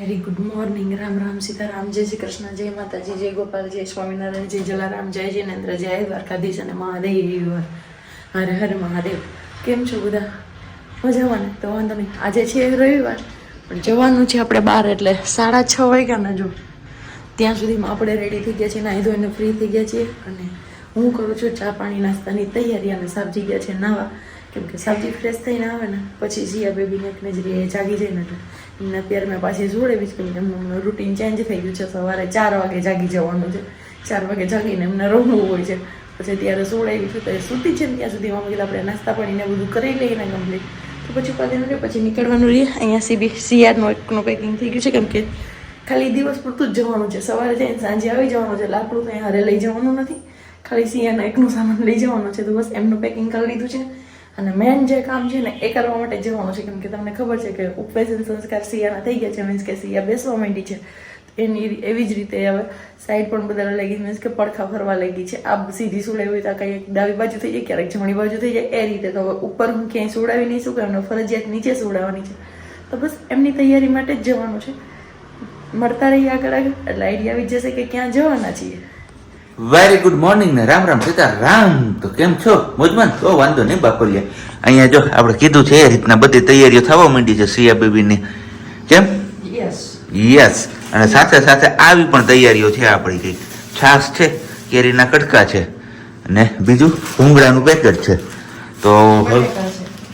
Very good morning. Ram Ram, Sitaram, જય શ્રી કૃષ્ણ, જય માતાજી, જય ગોપાલ, જય સ્વામિનારાયણ, જય જલારામ, જય જિનેન્દ્ર, જય દ્વારકાધીશ અને મહાદેવ. હર હર મહાદેવ. કેમ છો બધા? મજામાં ને? તો વાંધો નહીં. આજે છે રવિવાર, પણ જવાનું છે આપણે બહાર, એટલે 6:30 વાગ્યાના જો ત્યાં સુધીમાં આપણે રેડી થઈ ગયા છીએ, નાહી ધોઈને ફ્રી થઈ ગયા છીએ. અને હું કરું છું ચા પાણી નાસ્તાની તૈયારી, અને સાબજી ગયા છે નાવા, કેમ કે સાબજી ફ્રેશ થઈને આવે ને પછી સિયા બેબીને એક નજરી જાગી જાય ને, એટલે એમને અત્યારે મેં પાછી જોડેવી જ, કેમ કે એમનું રૂટીન ચેન્જ થઈ ગયું છે. સવારે 4 વાગે જાગી જવાનું છે, 4 વાગે જાગીને એમને રમવું હોય છે. પછી ત્યારે જોડાવી છું, તો એ સૂતી છે ને ત્યાં સુધી મમ્મી આપણે નાસ્તા પાણીને બધું કરી લઈએ ને કમ્પ્લીટ, તો પછી પાછું રહે, પછી નીકળવાનું રહીએ. અહીંયા સિયારનું એકનું પેકિંગ થઈ ગયું છે, કેમ કે ખાલી દિવસ પૂરતું જ જવાનું છે. સવારે જઈને સાંજે આવી જવાનું છે, એટલે આપણું કંઈ હારે લઈ જવાનું નથી, ખાલી સિયાના એકનું સામાન લઈ જવાનું છે. તો બસ એમનું પેકિંગ કરી લીધું છે. અને મેન જે કામ છે ને એ કરવા માટે જવાનું છે, કેમ કે તમને ખબર છે કે ઉપવેશન સંસ્કાર સિયાના થઈ ગયા છે, મીન્સ કે સિયા બેસવા માંડી છે. એની એવી જ રીતે હવે સાઈડ પણ બદલવા લાગી, મીન્સ કે પડખા ફરવા લાગી છે. આ સીધી સુડાવી તો કંઈક ડાબી બાજુ થઈ જાય, ક્યારેક જમણી બાજુ થઈ જાય, એ રીતે. તો હવે ઉપર હું ક્યાંય સુડાવી નહીં શકું, એમને ફરજિયાત નીચે સુડાવવાની છે. તો બસ એમની તૈયારી માટે જ જવાનું છે. મળતા રહીએ આગળ આગળ, એટલે આઈડિયા આવી જશે કે ક્યાં જવાના છીએ. વેરી ગુડ મોર્નિંગ ને રામ રામ સીતારામ. તો કેમ છો? મોજમાં? તો વાંધો નહીં બાપરિયા. અહીંયા જો આપણે કીધું છે એ રીતના બધી તૈયારીઓ થવા માંડી છે સિયા બેબીની. કેમ? યસ. અને સાથે સાથે આવી પણ તૈયારીઓ છે આપણી. કઈ છાશ છે, કેરીના કટકા છે, અને બીજું ભૂંગળાનું પેકેટ છે. તો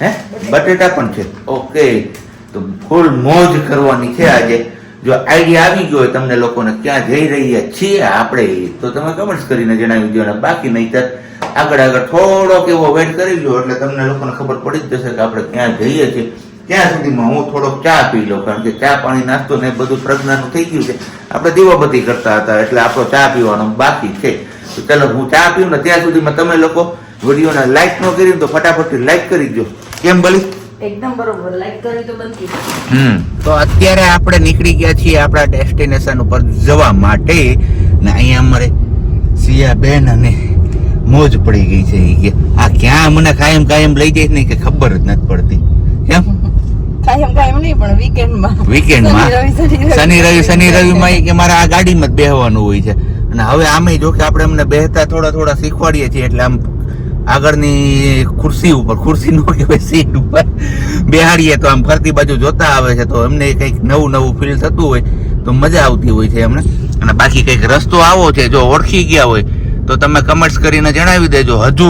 હે બટેટા પણ છે. ઓકે, તો ફૂલ મોજ કરવાની છે આજે. જો આઈડિયા આવી ગયો હોય તમને લોકોને ક્યાં જઈ રહ્યા છીએ આપણે, તો તમે કમેન્ટ્સ કરીને જણાવી દો. અને બાકી નહીં તો આગળ આગળ થોડોક એવો વેઇટ કરી લો, એટલે તમને લોકોને ખબર પડી જ જશે કે આપણે ક્યાં જઈએ છીએ. ત્યાં સુધીમાં હું થોડોક ચા પી લઉં, કારણ કે ચા પાણી નાસ્તો ને બધું પ્રજ્ઞાનું થઈ ગયું છે. આપણે દીવાબત્તી કરતા હતા, એટલે આપણો ચા પીવાનો બાકી છે. તો ચાલો હું ચા પીઉં ને ત્યાં સુધીમાં તમે લોકો વિડીયોને લાઈક ન કરી તો ફટાફટથી લાઈક કરી દો. કેમ ભલી? એકદમ બરોબર, લાઈક કરી તો બનતી. તો અત્યારે આપણે નીકળી ગયા છીએ આપણા ડેસ્ટિનેશન ઉપર જવા માટે, ને અહીંયા અમારે સિયા બેન અને મોજ પડી ગઈ છે. કે આ ક્યાં મને કાયમ લઈ જાય ને કે ખબર જ નથી પડતી. કેમ કાયમ નહીં, પણ વીકેન્ડમાં શનિ રવિમાં કે મારે આ ગાડીમાં જ બેહવાનું હોય છે. અને હવે આમે જો કે આપણે એમને બેહતા થોડા શીખવાડીએ છીએ, એટલે આમ આગળની ખુરશી નો કહેવાય, સીટ ઉપર બેહાડીએ તો આમ ફરતી બાજુ જોતા આવે છે, તો એમને કંઈક નવું ફીલ થતું હોય તો મજા આવતી હોય છે એમને. અને બાકી કંઈક રસ્તો આવો છે, જો ઓળખી ગયા હોય તો તમે કમેન્ટ્સ કરીને જણાવી દેજો. હજુ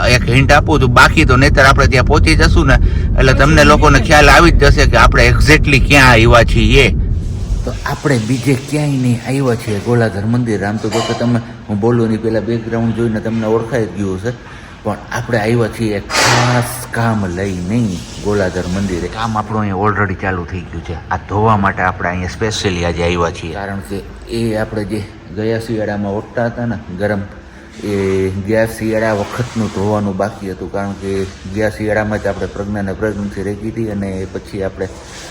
એક હિન્ટ આપું છું, બાકી તો નહીતર આપણે ત્યાં પહોંચી જશું ને એટલે તમને લોકોને ખ્યાલ આવી જ જશે કે આપણે એક્ઝેક્ટલી ક્યાં આવ્યા છીએ. તો આપણે બીજે ક્યાંય નહીં આવ્યા છીએ, ગોળાધર મંદિર. આમ તો જો કે તમે હું બોલું નહીં પહેલાં બેકગ્રાઉન્ડ જોઈને તમને ઓળખાઈ જ ગયું હશે, પણ આપણે આવ્યા છીએ ખાસ કામ લઈ નહીં ગોળાધર મંદિરે. કામ આપણું અહીંયા ઓલરેડી ચાલુ થઈ ગયું છે. આ ધોવા માટે આપણે અહીંયા સ્પેશિયલી આજે આવ્યા છીએ, કારણ કે એ આપણે જે ગયા શિયાળામાં ઓટતા હતા ને ગરમ, એ ગયા શિયાળા વખતનું ધોવાનું બાકી હતું. કારણ કે ગયા શિયાળામાં જ આપણે પ્રજ્ઞાને પ્રેગ્નન્સી રહી હતી, અને પછી આપણે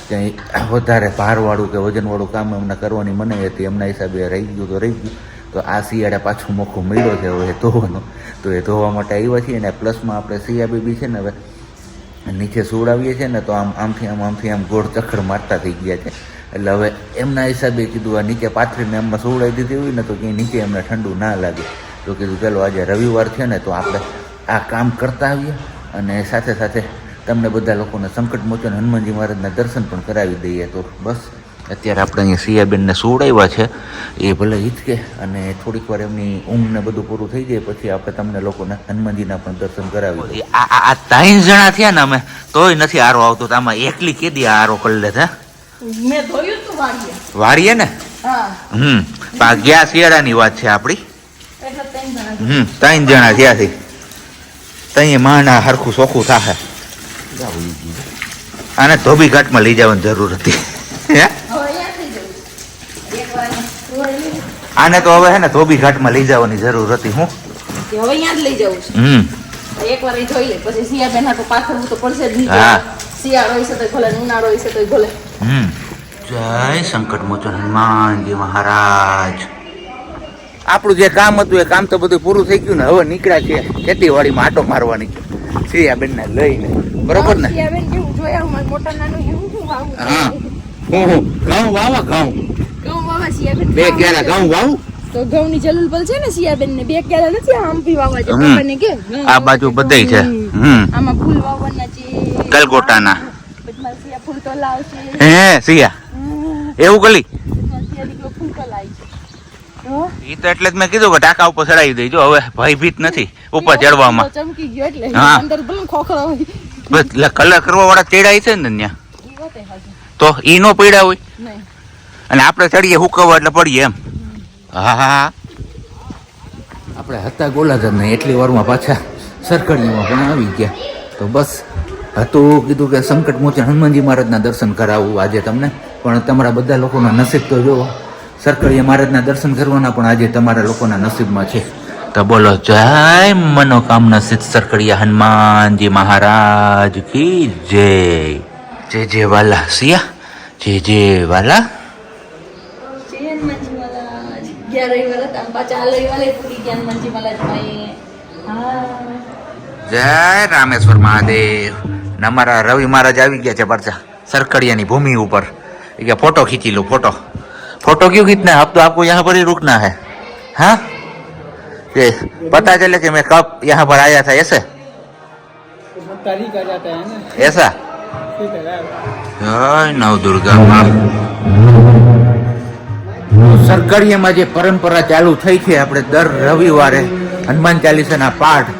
ક્યાંય વધારે ભારવાળું કે વજનવાળું કામ એમને કરવાની મનાઈ હતી, એમના હિસાબે રહી ગયું. તો આ શિયાળા પાછું મોકો મળ્યો છે હવે ધોવાનો, તો એ ધોવા માટે આવ્યા છીએ. ને પ્લસમાં આપણે સિયા બેબી છે ને હવે નીચે સુવડાવીએ છીએ ને, તો આમથી આમ ગોળ ચક્કર મારતા થઈ ગયા છે. એટલે હવે એમના હિસાબે કીધું આ નીચે પાથરીને એમમાં સુવડાવી દીધી હોય ને તો ક્યાંય નીચે એમને ઠંડુ ના લાગે. તો કીધું ચાલો આજે રવિવાર છે ને, તો આપણે આ કામ કરતા આવીએ, અને સાથે સાથે તમને બધા લોકોને સંકટમોચન હનુમાનજી મહારાજના દર્શન પણ કરાવી દઈએ. તો બસ અત્યારે આપણે અહીંયા સિયાબેનને સુવડાવ્યા છે, એ ભલે હિચકે, અને થોડીક વાર એમની ઊંઘને બધું પૂરું થઈ જાય પછી આપણે તમને લોકોને હનુમાનજીના પણ દર્શન કરાવી દઈએ. આ 3 જણા થયા ને અમે, તોય નથી આરો આવતો. તો આમાં એકલી કેદી આરો કરી લેતા? મેં ધોયું તું વાળીએ ને. હા, ગયા શિયાળાની વાત છે આપણી. 3 જણા થયા છે. તઈ માના હરખું સોખું થાય. આને ધોબી ઘાટમાં લઈ જવાની જરૂર હતી. આને તો હવે હે ને ધોબી ઘાટમાં લઈ જવાની જરૂર હતી. હું હવે અહીંયા જ લઈ જવું છે. એકવાર એ જોઈ લે, પછી સિયાબેન હાટું પાછળવું તો પડશે જ નહીં. શિયાળો હોય છે તો ભલે, ઉનાળો હોય છે તો ભલે. જય સંકટમોચન હનુમાનજી મહારાજ. આપણું જે કામ હતું એ કામ તો બધું પૂરું થઈ ગયું ને, હવે નીકળ્યા છે ખેતીવાડીમાં આટો મારવાની સિયાબેન ને લઈને. બરોબર ને? સિયાબેન કેવું જોયા મોટા નાનું હા, ઓહો ઘઉં વાવા ઘઉં ઘઉં વાવા સિયાબેન 2 ક્યારા ઘઉં વાવું તો ઘઉંની જરૂર પડે છે ને સિયાબેન ને 2 ક્યારા નથી આમ પી વાવા છે હમ. પપ્પાને કે આ બાજુ બધાય છે આમાં ફૂલ વાવવાના છે ગલગોટાના બદમાશ સિયા ફૂલ તો લાવશે હે સિયા એવું ગલી બદમાશ સિયા દીકરો ફૂલ તો લાવી છે હો ઈ તો એટલે જ મેં કીધું કે ટાંકા ઉપર ચડાવી દેજો હવે ભયભીત નથી ઉપર ચડવામાં ચમકી ગયો એટલે હા. અંદર ભલે ખોખરો હોય બસ કલર કરવા વાળા ચેડાય છે ને ત્યાં ઈ વાતે હાજર તો ઈ નો પડ્યા હોય નહીં અને આપણે ચડીએ હુકવવા એટલે પડીએ એમ હા હા આપણે હતા ગોલાધર ને એટલી વારમાં પાછા સરકડીમાં પણ આવી ગયા તો બસ હતું કીધું કે સંકટ મોચન હનુમાનજી મહારાજના દર્શન કરાવવું આજે તમને પણ તમારા બધા લોકોના નસીબ તો જો સરકડીયા મહારાજના દર્શન કરવાના પણ આજે તમારા લોકોના નસીબમાં છે તો બોલો જય મનોકામના સિદ્ધ સરકડીયા હનુમાનજી મહારાજ કી જય જય જય વાલા સિયા જય જય વાલા ચેન મંજી મહારાજ 11 વર્ષ આમ પાછા આલઈ પૂરી જ્ઞાન મંજી મહારાજ ભાઈ હા જય રામેશ્वर महादेव ને અમારા રવિ મહારાજ આવી ગયા છે પાછા सरकड़िया भूमि ऊपर क्या फोटो खींची लो फोटो फोटो क्यों खींचना है अब तो आपको यहाँ पर ही रुकना है हाँ ये पता चले कि मैं कब यहाँ पर आया था ऐसे तारीख आ जाता है ना ऐसा ठीक है जय नव दुर्गा माँ સરકડીયામાં જે પરંપરા ચાલુ થઈ છે આપણે દર રવિવારે હનુમાન ચાલીસાના પાઠ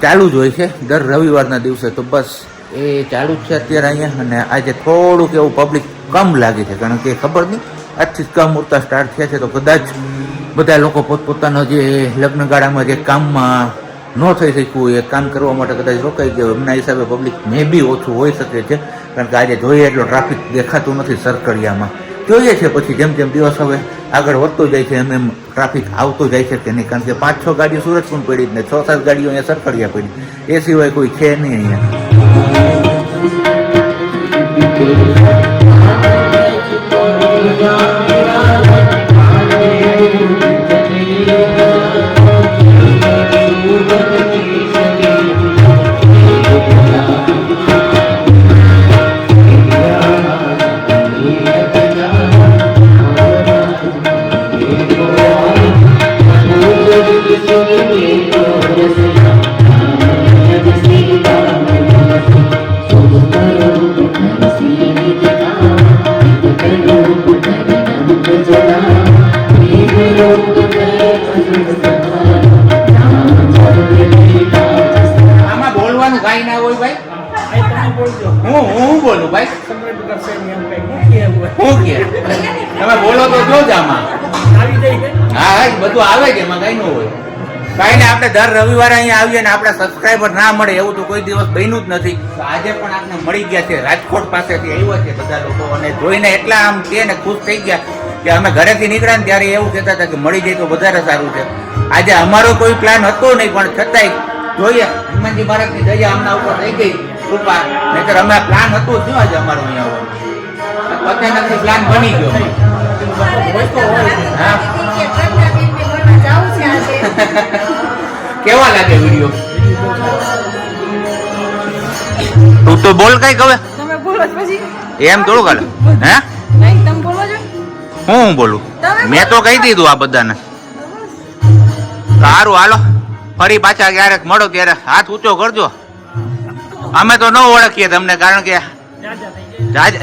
ચાલુ જ હોય છે દર રવિવારના દિવસે તો બસ એ ચાલુ જ છે અત્યારે અહીંયા અને આજે થોડુંક એવું પબ્લિક કમ લાગે છે કારણ કે ખબર નહીં આજથી જ કમ ઉડતા સ્ટાર્ટ થયા છે તો કદાચ બધા લોકો પોતપોતાનો જે લગ્નગાળામાં જે કામમાં ન થઈ શક્યું હોય એ કામ કરવા માટે કદાચ રોકાઈ ગયો એમના હિસાબે પબ્લિક મે બી ઓછું હોઈ શકે છે કારણ કે આજે જોઈએ એટલો ટ્રાફિક દેખાતું નથી સરકડીયામાં જોઈએ છે પછી જેમ જેમ દિવસ હવે આગળ વધતો જાય છે એમ એમ ટ્રાફિક આવતો જાય છે કે નહીં કારણ કે 5-6 ગાડીઓ સુરતકુંડ પડી જ ને 6-7 ગાડીઓ અહીંયા સરકડીયા પડી એ સિવાય કોઈ છે નહીં આમાં બોલવાનું કાંઈ ના હોય ભાઈ હું બોલું ભાઈ હું કે તમે બોલો તો જો જ આમાં હા હા બધું આવે છે એમાં કઈ ન હોય કાંઈ ને આપણે દર રવિવારે અહીંયા આવીએ ને આપણે સબસ્ક્રાઈબર ના મળે એવું તો કોઈ દિવસ બન્યું જ નથી તો આજે પણ આપણે મળી ગયા છે રાજકોટ પાસેથી આવ્યા છે બધા લોકો અને જોઈને એટલા આમ છે ને ખુશ થઈ ગયા કે અમે ઘરેથી નીકળ્યા ને ત્યારે એવું કહેતા હતા કે મળી જાય તો વધારે સારું છે આજે અમારો કોઈ પ્લાન હતો નહીં પણ છતાંય જોઈએ હનુમાનજી મહારાજની દયા આમના ઉપર થઈ ગઈ કૃપા નહીતર અમે પ્લાન હતો જ આજે અમારો અહીંયા આવવાનો અચાનકથી પ્લાન બની ગયો હા કેવા લાગે વિડીયો તું તો બોલ કઈ હવે તમે બોલો જ પછી એમ થોડું કાલે હે નહીં તમે બોલો છો હું બોલું મેં તો કહી દીધું આ બધાને સારું હાલો ફરી પાછા ક્યારેક મળો ત્યારે હાથ ઊંચો કરજો અમે તો ન ઓળખીએ તમને કારણ કે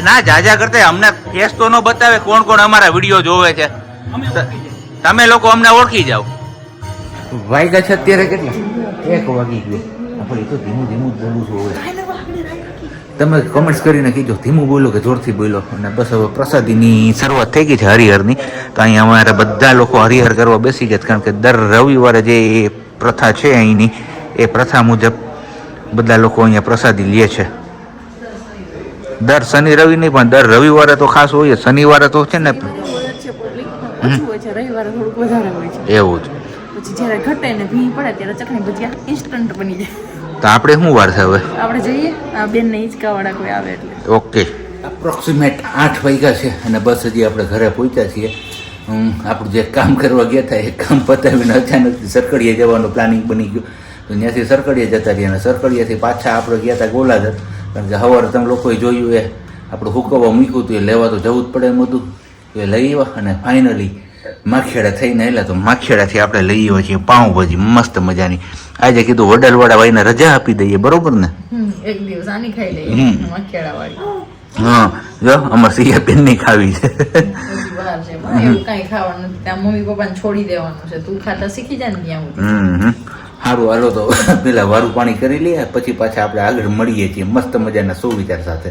ના જાજા કરતા અમને ફેસ તો ન બતાવે કોણ કોણ અમારા વિડીયો જોવે છે તમે લોકો અમને ઓળખી જાઓ વાગ્યા છે અત્યારે કેટલા 1 વાગી ગયો આપણે તો ધીમું ધીમું જ બોલું છું તમે કોમેન્ટ્સ કરીને કીધો ધીમું બોલો કે જોરથી બોલો અને બસ હવે પ્રસાદીની શરૂઆત થઈ ગઈ છે હરિહરની તો અહીંયા અમારે બધા લોકો હરિહર કરવા બેસી ગયા કારણ કે દર રવિવારે જે પ્રથા છે અહીંની એ પ્રથા મુજબ બધા લોકો અહીંયા પ્રસાદી લે છે દર શનિ રવિ નહીં પણ દર રવિવારે તો ખાસ હોય શનિવારે તો છે ને રવિવારે થોડુંક વધારે હોય છે એવું જ પછી જ્યારે ઘટે ને ભી પડે ત્યારે ચટણી ભજીયા ઇન્સ્ટન્ટ બની જાય તો આપણે શું વાર છે હવે આપણે જઈએ આ બેન ને હિંચકાવાળા કોઈ આવે એટલે ઓકે અપ્રોક્સિમેટ 8 વાગ્યા છે અને બસ હજી આપણે ઘરે પહોંચ્યા છીએ આપણું જે કામ કરવા ગયા હતા એ કામ પતાવીને અચાનક સરકડીયા જવાનું પ્લાનિંગ બની ગયું તો ત્યાંથી સરકડીયા જતા રહ્યા અને સરકડીયાથી પાછા આપણે ગયા હતા ગોલાધર કારણ કે સવારે તમે લોકોએ જોયું એ આપણું હુકવવા મૂક્યું હતું એ લેવા તો જવું જ પડે એમ હતું એ લઈ આવ્યા અને ફાઇનલી માખેડા થઈને એટલે તો માખેડાથી આપણે લઈ આવ્યા છીએ પાઉંભાજી મસ્ત મજાની. આજે કીધું વડાલવાળા ભાઈને રજા આપી દઈએ, બરોબર ને? એક દિવસ આની ખાઈ લઈએ મખેડા વાળી. હા જો અમારે સિયા બેન ની ખાવી છે. હજી વાર છે પણ એવું કઈ ખાવાનું નથી. ત્યાં મમ્મી પપ્પાને છોડી દેવાનું છે. તું ખાતા શીખી જાય ને ત્યાં સુધી. સારું હાલો તો પેલા વારું પાણી કરી લઈએ પછી પાછા આપણે આગળ મળીએ છીએ મસ્ત મજાના સુવિચાર સાથે.